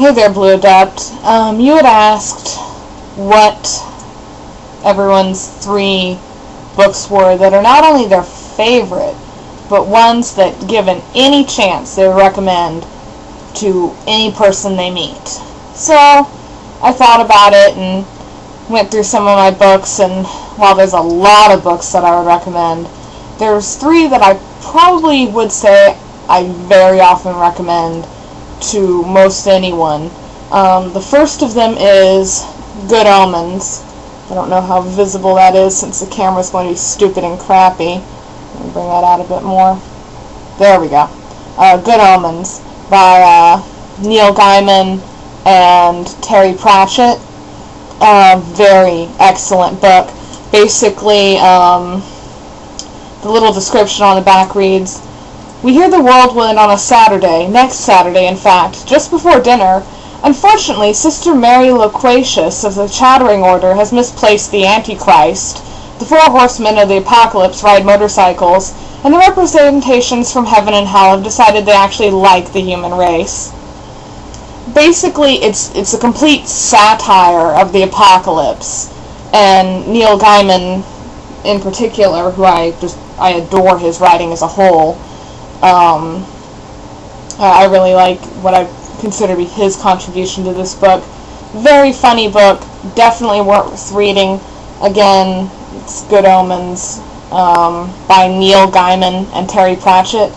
Hey there, Blue Adept. You had asked what everyone's 3 books were that are not only their favorite, but ones that, given any chance, they would recommend to any person they meet. So, I thought about it and went through some of my books, and while there's a lot of books that I would recommend, there's 3 that I probably would say I very often recommend to most anyone. The first of them is Good Omens. I don't know how visible that is since the camera's going to be stupid and crappy. Let me bring that out a bit more. There we go. Good Omens by Neil Gaiman and Terry Pratchett. Very excellent book. Basically, the little description on the back reads, "We hear the world will end on a Saturday, next Saturday in fact, just before dinner. Unfortunately, Sister Mary Loquacious of the Chattering Order has misplaced the Antichrist. The 4 horsemen of the apocalypse ride motorcycles, and the representations from heaven and hell have decided they actually like the human race." Basically, it's a complete satire of the apocalypse, and Neil Gaiman in particular, who I adore his writing as a whole. I really like what I consider to be his contribution to this book. Very funny book, definitely worth reading. Again, it's Good Omens by Neil Gaiman and Terry Pratchett.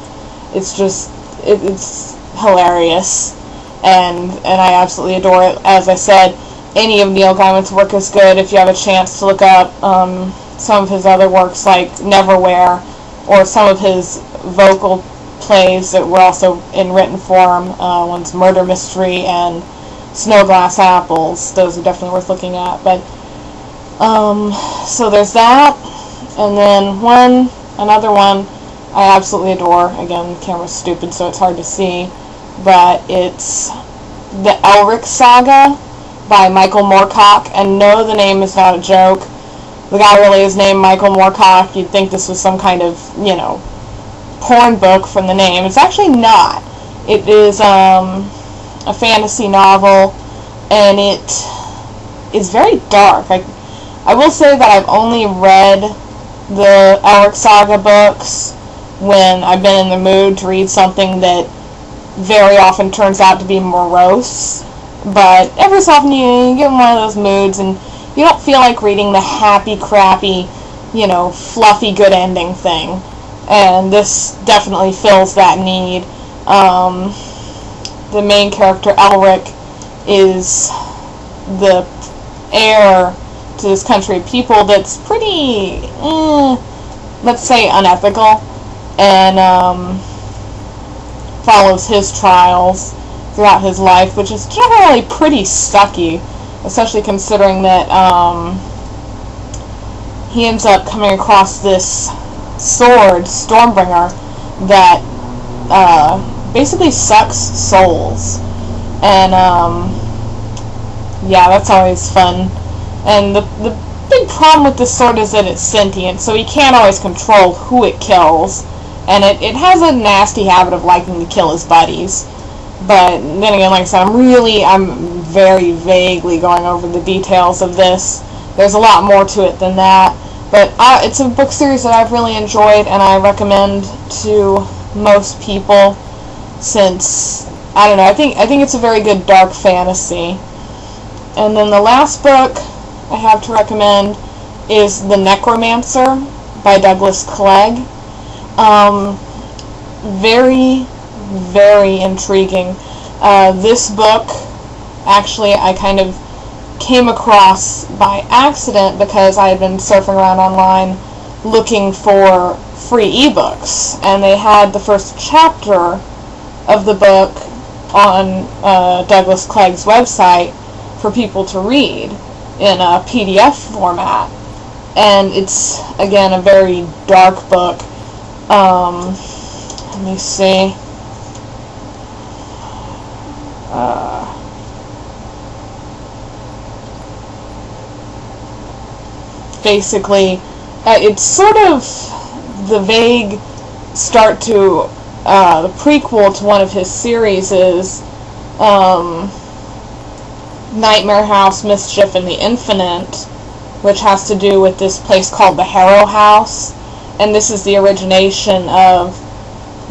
It's just, it's hilarious, and I absolutely adore it. As I said, any of Neil Gaiman's work is good. If you have a chance to look up some of his other works like Neverwhere, or some of his vocal plays that were also in written form. One's Murder Mystery and Snowglass Apples. Those are definitely worth looking at. But so there's that, and then another one I absolutely adore. Again, the camera's stupid, so it's hard to see, but it's the Elric Saga by Michael Moorcock. And no, the name is not a joke. The guy really is named Michael Moorcock. You'd think this was some kind of, porn book from the name. It's actually not. It is a fantasy novel, and it is very dark. I will say that I've only read the Elric Saga books when I've been in the mood to read something that very often turns out to be morose. But every so often you get in one of those moods and you don't feel like reading the happy, crappy, fluffy, good ending thing. And this definitely fills that need. The main character, Elric, is the heir to this country of people that's pretty, let's say, unethical, and follows his trials throughout his life, which is generally pretty sucky, especially considering that he ends up coming across this sword, Stormbringer, that basically sucks souls. And yeah, that's always fun. And the big problem with this sword is that it's sentient, so he can't always control who it kills, and it has a nasty habit of liking to kill his buddies. But then again, like I said, I'm very vaguely going over the details of this. There's a lot more to it than that. But it's a book series that I've really enjoyed, and I recommend to most people, since, I don't know, I think it's a very good dark fantasy. And then the last book I have to recommend is The Necromancer by Douglas Clegg. Very, very intriguing. This book, actually, I kind of came across by accident because I had been surfing around online looking for free ebooks, and they had the first chapter of the book on Douglas Clegg's website for people to read in a PDF format. And it's, again, a very dark book. Let me see. Basically, it's sort of the vague start to the prequel to one of his series is Nightmare House, Mischief, and the Infinite, which has to do with this place called the Harrow House. And this is the origination of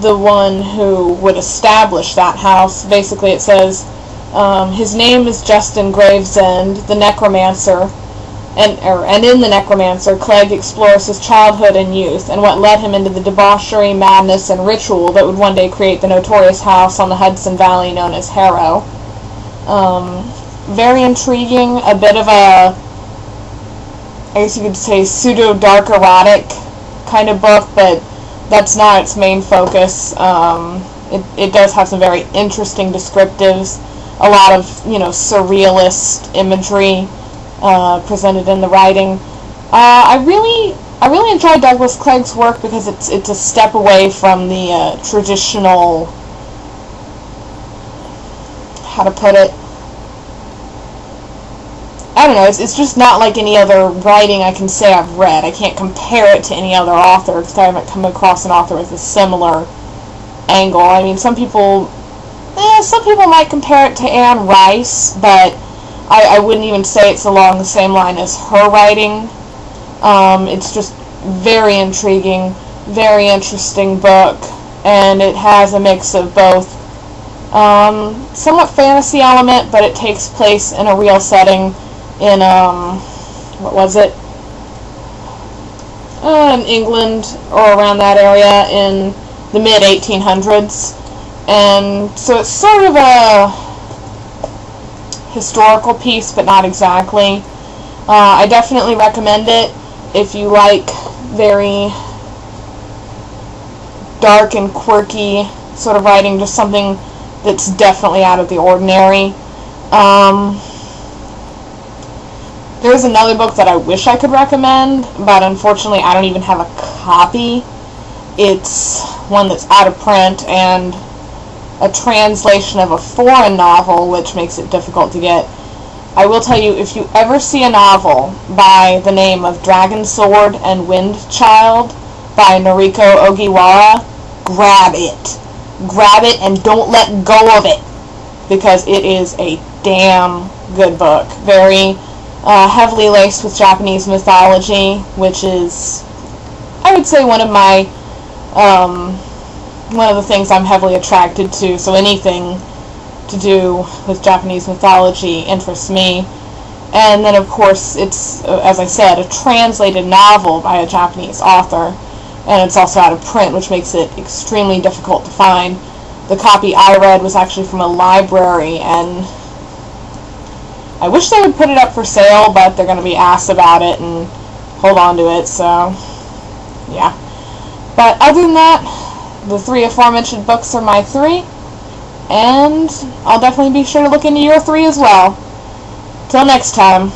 the one who would establish that house. Basically, it says, his name is Justin Gravesend, the necromancer, and in the necromancer, Clegg explores his childhood and youth, and what led him into the debauchery, madness, and ritual that would one day create the notorious house on the Hudson Valley known as Harrow. Very intriguing, a bit of a, I guess you could say, pseudo-dark erotic kind of book, but that's not its main focus. It does have some very interesting descriptives, a lot of, surrealist imagery presented in the writing. I really enjoy Douglas Clegg's work because it's a step away from the traditional, how to put it, I don't know, it's just not like any other writing I can say I've read. I can't compare it to any other author because I haven't come across an author with a similar angle. I mean, some people might compare it to Anne Rice, but I wouldn't even say it's along the same line as her writing. It's just very intriguing, very interesting book, and it has a mix of both somewhat fantasy element, but it takes place in a real setting in, in England or around that area in the mid-1800s. And so it's sort of a historical piece, but not exactly. I definitely recommend it if you like very dark and quirky sort of writing, just something that's definitely out of the ordinary. There's another book that I wish I could recommend, but unfortunately I don't even have a copy. It's one that's out of print and a translation of a foreign novel, which makes it difficult to get. I will tell you, if you ever see a novel by the name of Dragon Sword and Wind Child by Noriko Ogiwara, grab it. Grab it and don't let go of it, because it is a damn good book. Very heavily laced with Japanese mythology, which is, I would say, one of the things I'm heavily attracted to. So anything to do with Japanese mythology interests me. And then, of course, it's, as I said, a translated novel by a Japanese author, and it's also out of print, which makes it extremely difficult to find. The copy I read was actually from a library, and I wish they would put it up for sale, but they're going to be ass about it and hold on to it, so yeah. But other than that, the three aforementioned books are my three, and I'll definitely be sure to look into your three as well. Till next time.